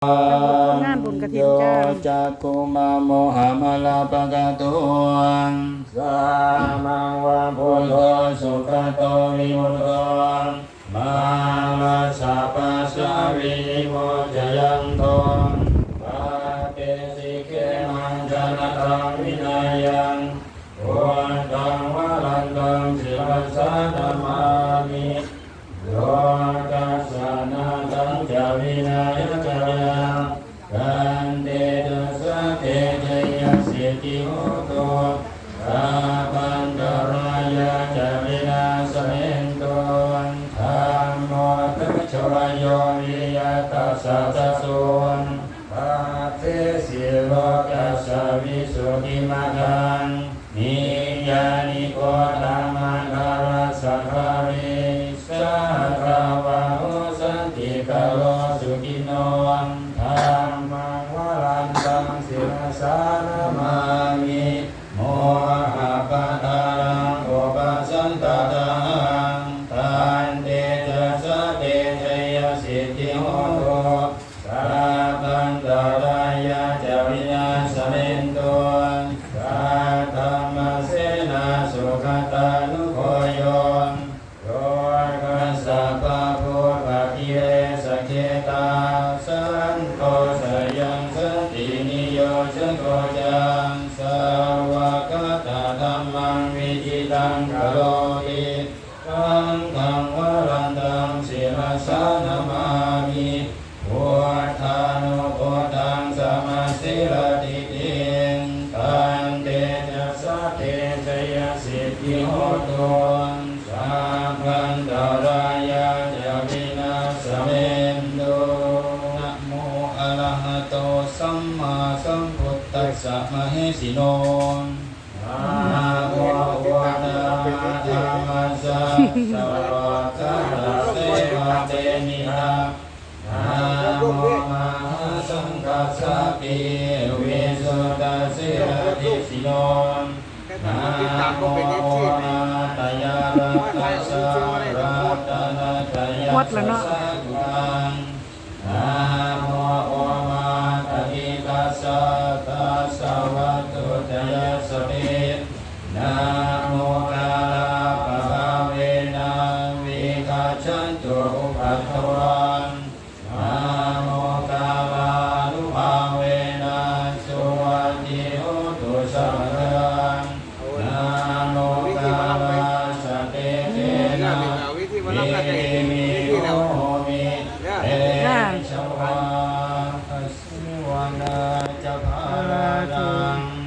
งานบุญกฐินจ้าจักกุมาโมหะมาลาปะกะตุงสามังวะพุทโธสุขโตวิมุตโตมาลาสะปัสสะวิโมจยันโตปะเตสิเกมังจนะตังวินัยยังวันตังวะลันตังสิลสะธัมมามิโลกัสสะนาตังจาวินัยจยังกันเตตุสะเตจยสิทธิโหตุสัพพันตรายะจาวินาสเมนตุธัมโมทัจจวโยวิยตัสสะตะสุนปะเทสิโลกัสสะวิสุทธิมังคังนิยานิโกธัมมังคารสังฆาริสัทธาวะโหสันติกะโลสุขิโนธัมมังวรันตังสิรสานะมามิโมหะปะทารังโอปัสสันตตังตันเตจะสะเตชยสิทธิโหตุสัพพันตรายะจาวินาสเมนตุสัทธัมมเสนาสุขตานุโคโยโยกัสสะปะโพปะกิเลสะเขตาสันโฆสยังสันตินิโยชโกจังสาวกตาธัมมังวิจิตังกโลติตังธังวรันตังศิรสานะมามิพุทธานุโพธังสมาสิรติติตันเตจะสะเตชยสิทธิโหตุสัพพันตรายะจาวินาสเมนตุนะโมอะระหะโตสัมมาสัมพุทธัสสะมะเหสิโนนะโมพุทธะธัมมัสสะสวะคาตะเสวะเตมิหะนะโมมหาสังฆัสสะปิวิสุทธัสสิรติสิโนนะโมนาตยารัตถสะรัตนะตยาสัสสะกังนะโมโอมาตติตัสสะตัสสะวัตถุตยาสเปนะโมกาลาปะภะเวนะวิคัจฉันตุอุปัฏฐวันนะโมกาลานุภาเวนะสุวัตติโหตุสัพพะนะโมกาลาสเตเตนะมิโหมิเตชวาสสิวนาจะภาลัง